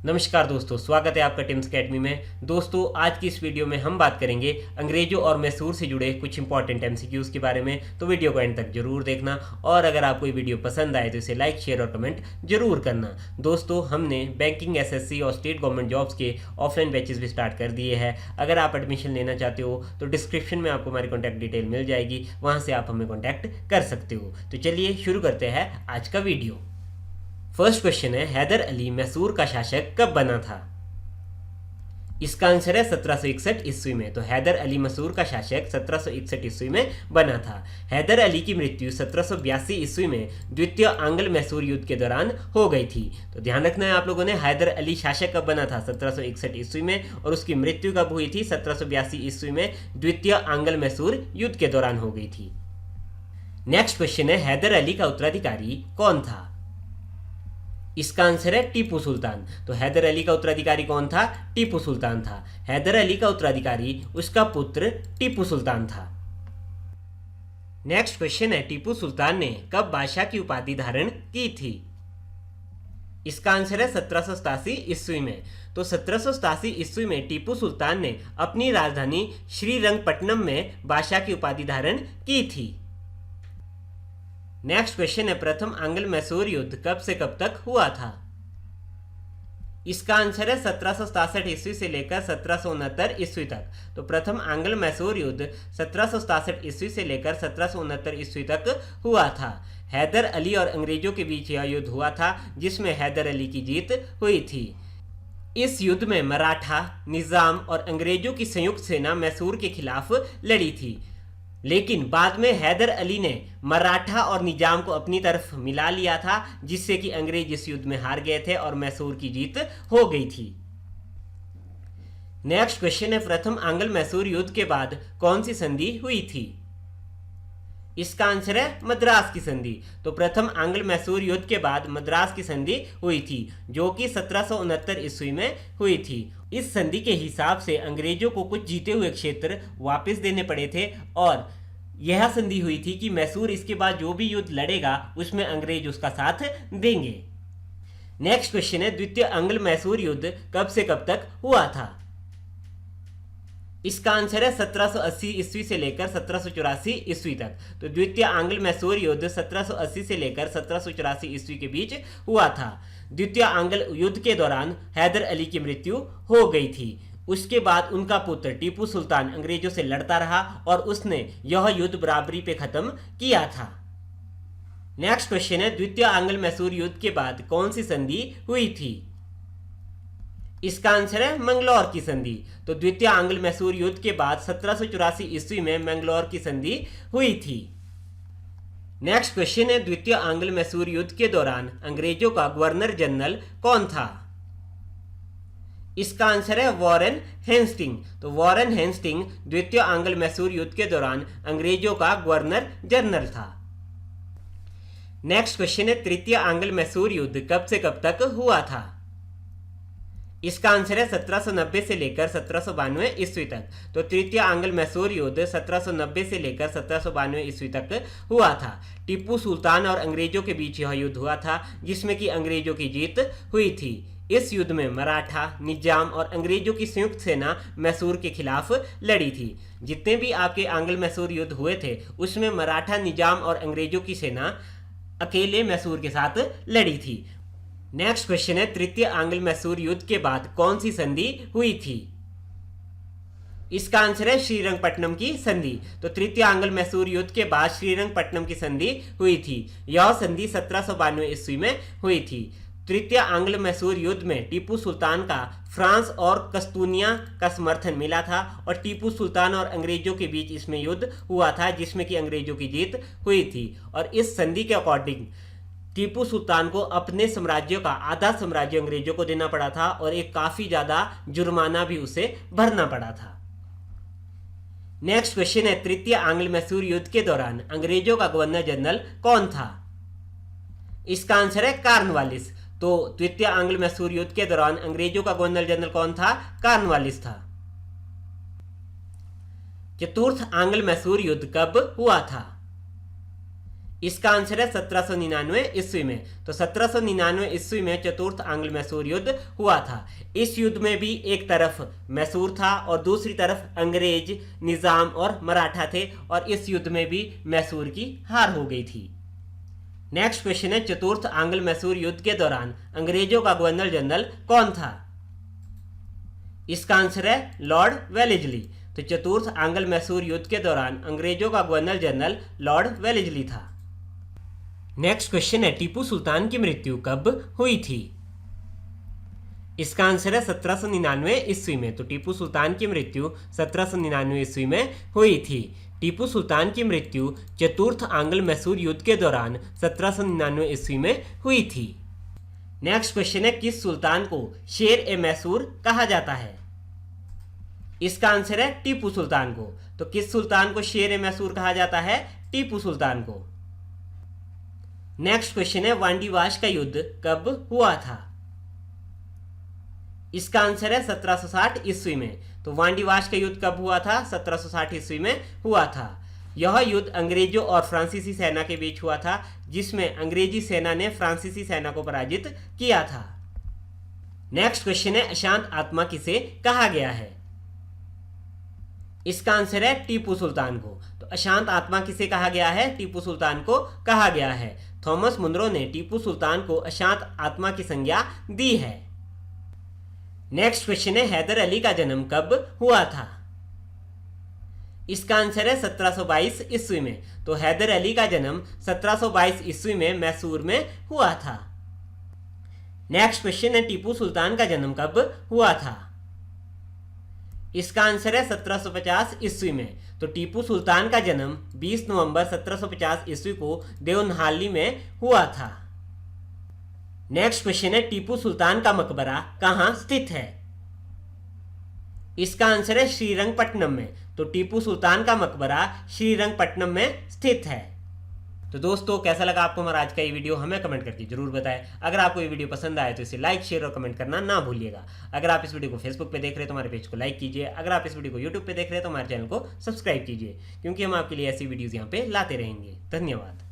नमस्कार दोस्तों, स्वागत है आपका टिम्स अकेडमी में। दोस्तों, आज की इस वीडियो में हम बात करेंगे अंग्रेजों और मैसूर से जुड़े कुछ इंपॉर्टेंट एमसीक्यूज के बारे में। तो वीडियो को एंड तक जरूर देखना और अगर आपको ये वीडियो पसंद आए तो इसे लाइक, शेयर और कमेंट जरूर करना। दोस्तों, हमने बैंकिंग, एसएससी और स्टेट गवर्नमेंट जॉब्स के ऑफलाइन बैचेस भी स्टार्ट कर दिए हैं। अगर आप एडमिशन लेना चाहते हो तो डिस्क्रिप्शन में आपको हमारी कॉन्टैक्ट डिटेल मिल जाएगी, वहाँ से आप हमें कॉन्टैक्ट कर सकते हो। तो चलिए शुरू करते हैं आज का वीडियो। फर्स्ट क्वेश्चन है, हैदर अली मैसूर का शासक कब बना था? इसका आंसर है 1761 ईस्वी में। तो हैदर अली मैसूर का शासक 1761 ईस्वी में बना था। हैदर अली की मृत्यु 1782 ईस्वी में द्वितीय आंग्ल मैसूर युद्ध के दौरान हो गई थी। तो ध्यान रखना है आप लोगों ने, हैदर अली शासक कब बना था? 1761 ईस्वी में, और उसकी मृत्यु कब हुई थी? 1782 ईस्वी में द्वितीय आंग्ल मैसूर युद्ध के दौरान हो गई थी। नेक्स्ट क्वेश्चन है, हैदर अली का उत्तराधिकारी कौन था? इसका आंसर है टीपू सुल्तान। तो हैदर अली का उत्तराधिकारी कौन था? टीपू सुल्तान था। हैदर अली का उत्तराधिकारी उसका पुत्र टीपू सुल्तान था। नेक्स्ट क्वेश्चन है, टीपू सुल्तान ने कब बादशाह की उपाधि धारण की थी? इसका आंसर है 1787 ईस्वी में। तो 1787 ईस्वी में टीपू सुल्तान ने अपनी राजधानी श्रीरंगपट्टनम में बादशाह की उपाधि धारण की थी। नेक्स्ट क्वेश्चन है, प्रथम आंग्ल मैसूर युद्ध कब से कब तक हुआ था? इसका आंसर है 1767 ईस्वी से लेकर 1769 ईस्वी तक। तो प्रथम आंग्ल मैसूर युद्ध 1767 ईस्वी से लेकर 1769 ईस्वी तक हुआ था। हैदर अली और अंग्रेजों के बीच यह युद्ध हुआ था, जिसमें हैदर अली की जीत हुई थी। इस युद्ध में मराठा, निजाम और अंग्रेजों की संयुक्त सेना मैसूर के खिलाफ लड़ी थी, लेकिन बाद में हैदर अली ने मराठा और निजाम को अपनी तरफ मिला लिया था, जिससे कि अंग्रेज इस युद्ध में हार गए थे और मैसूर की जीत हो गई थी। नेक्स्ट क्वेश्चन है, प्रथम आंग्ल मैसूर युद्ध के बाद कौन सी संधि हुई थी? इसका आंसर है मद्रास की संधि। तो प्रथम आंग्ल मैसूर युद्ध के बाद मद्रास की संधि हुई थी, जो कि 1769 ईस्वी में हुई थी। इस संधि के हिसाब से अंग्रेजों को कुछ जीते हुए क्षेत्र वापस देने पड़े थे, और यह संधि हुई थी कि मैसूर इसके बाद जो भी युद्ध लड़ेगा उसमें अंग्रेज उसका साथ देंगे। नेक्स्ट क्वेश्चन है, द्वितीय आंग्ल मैसूर युद्ध कब से कब तक हुआ था? इसका आंसर है 1780 ईस्वी से लेकर 1784 ईस्वी तक। तो द्वितीय आंग्ल मैसूर युद्ध 1780 से लेकर 1784 ईस्वी के बीच हुआ था। द्वितीय आंग्ल युद्ध के दौरान हैदर अली की मृत्यु हो गई थी। उसके बाद उनका पुत्र टीपू सुल्तान अंग्रेजों से लड़ता रहा और उसने यह युद्ध बराबरी पे खत्म किया था। नेक्स्ट क्वेश्चन है, द्वितीय आंग्ल मैसूर युद्ध के बाद कौन सी संधि हुई थी? इसका आंसर है मंगलौर की संधि। तो द्वितीय आंग्ल मैसूर युद्ध के बाद 1784 ईस्वी में मंगलौर की संधि हुई थी। नेक्स्ट क्वेश्चन है, द्वितीय आंग्ल मैसूर युद्ध के दौरान अंग्रेजों का गवर्नर जनरल कौन था? इसका आंसर है वॉरेन हेस्टिंग। तो वॉरेन हेस्टिंग द्वितीय आंग्ल मैसूर युद्ध के दौरान अंग्रेजों का गवर्नर जनरल था। नेक्स्ट क्वेश्चन है, तृतीय आंग्ल मैसूर युद्ध कब से कब तक हुआ था? इसका आंसर है 1790 से लेकर 1792 ईस्वी तक। तो तृतीय आंग्ल मैसूर युद्ध 1790 से लेकर 1792 ईस्वी तक हुआ था। टीपू सुल्तान और अंग्रेजों के बीच यह युद्ध हुआ था, जिसमें कि अंग्रेजों की जीत हुई थी। इस युद्ध में मराठा, निजाम और अंग्रेजों की संयुक्त सेना मैसूर के खिलाफ लड़ी थी। जितने भी आपके आंग्ल मैसूर युद्ध हुए थे उसमें मराठा, निजाम और अंग्रेजों की सेना अकेले मैसूर के साथ लड़ी थी। नेक्स्ट क्वेश्चन है, तृतीय आंग्ल मैसूर युद्ध के बाद कौन सी संधि हुई थी? इसका आंसर है श्रीरंगपट्टनम की संधि। तो तृतीय आंग्ल मैसूर युद्ध के बाद श्रीरंगपट्टनम की संधि हुई थी। यह संधि 1792 ईस्वी में हुई थी। तृतीय आंग्ल मैसूर युद्ध में टीपू सुल्तान का फ्रांस और कस्तूनिया का समर्थन मिला था, और टीपू सुल्तान और अंग्रेजों के बीच इसमें युद्ध हुआ था, जिसमें कि अंग्रेजों की जीत हुई थी। और इस संधि के अकॉर्डिंग टीपू सुल्तान को अपने साम्राज्य का आधा साम्राज्य अंग्रेजों को देना पड़ा था, और एक काफी ज्यादा जुर्माना भी उसे भरना पड़ा था। नेक्स्ट क्वेश्चन है, तृतीय आंग्ल मैसूर युद्ध के दौरान अंग्रेजों का गवर्नर जनरल कौन था? इसका आंसर है कॉर्नवालिस। तो तृतीय आंग्ल मैसूर युद्ध के दौरान अंग्रेजों का गवर्नर जनरल कौन था? कॉर्नवालिस था। चतुर्थ आंग्ल मैसूर युद्ध कब हुआ था? इसका आंसर है 1799 ईस्वी में। तो 1799 ईस्वी में चतुर्थ आंग्ल मैसूर युद्ध हुआ था। इस युद्ध में भी एक तरफ मैसूर था और दूसरी तरफ अंग्रेज, निजाम और मराठा थे, और इस युद्ध में भी मैसूर की हार हो गई थी। नेक्स्ट क्वेश्चन है, चतुर्थ आंग्ल मैसूर युद्ध के दौरान अंग्रेजों का गवर्नर जनरल कौन था? इसका आंसर है लॉर्ड वेलेस्ली। तो चतुर्थ आंग्ल मैसूर युद्ध के दौरान अंग्रेजों का गवर्नर जनरल लॉर्ड वेलेस्ली था। नेक्स्ट क्वेश्चन है, टीपू सुल्तान की मृत्यु कब हुई थी? इसका आंसर है 1799 ईस्वी में। तो टीपू सुल्तान की मृत्यु 1799 ईस्वी में हुई थी। टीपू सुल्तान की मृत्यु चतुर्थ आंग्ल मैसूर युद्ध के दौरान 1799 ईस्वी में हुई थी। नेक्स्ट क्वेश्चन है, किस सुल्तान को शेर ए मैसूर कहा जाता है? इसका आंसर है टीपू सुल्तान को। तो किस सुल्तान को शेर ए मैसूर कहा जाता है? टीपू सुल्तान को। नेक्स्ट क्वेश्चन है, वांडीवाश का युद्ध कब हुआ था? इसका आंसर है 1760 ईस्वी में। तो वांडीवाश का युद्ध कब हुआ था? 1760 ईस्वी में हुआ था। यह युद्ध अंग्रेजों और फ्रांसीसी सेना के बीच हुआ था, जिसमें अंग्रेजी सेना ने फ्रांसीसी सेना को पराजित किया था। नेक्स्ट क्वेश्चन है, अशांत आत्मा किसे कहा गया है? इसका आंसर है टीपू सुल्तान को। तो अशांत आत्मा किसे कहा गया है? टीपू सुल्तान को कहा गया है। थॉमस मुनरो ने टीपू सुल्तान को अशांत आत्मा की संज्ञा दी है। नेक्स्ट क्वेश्चन है, हैदर अली का जन्म कब हुआ था? इसका आंसर है 1722 ईस्वी में। तो हैदर अली का जन्म 1722 ईस्वी में मैसूर में हुआ था। नेक्स्ट क्वेश्चन है, टीपू सुल्तान का जन्म कब हुआ था? इसका आंसर है 1750 ईस्वी में। तो टीपू सुल्तान का जन्म 20 नवंबर 1750 ईस्वी को देवनहाली में हुआ था। नेक्स्ट क्वेश्चन है, टीपू सुल्तान का मकबरा कहाँ स्थित है? इसका आंसर है श्रीरंगपट्टनम में। तो टीपू सुल्तान का मकबरा श्रीरंगपट्टनम में स्थित है। तो दोस्तों, कैसा लगा आपको हमारा आज का ये वीडियो? हमें कमेंट करके जरूर बताएं। अगर आपको ये वीडियो पसंद आए तो इसे लाइक, शेयर और कमेंट करना ना भूलिएगा। अगर आप इस वीडियो को फेसबुक पे देख रहे हैं तो हमारे पेज को लाइक कीजिए। अगर आप इस वीडियो को यूट्यूब पे देख रहे हैं तो हमारे चैनल को सब्सक्राइब कीजिए, क्योंकि हम आपके लिए ऐसी वीडियोज़ यहाँ पे लाते रहेंगे। धन्यवाद।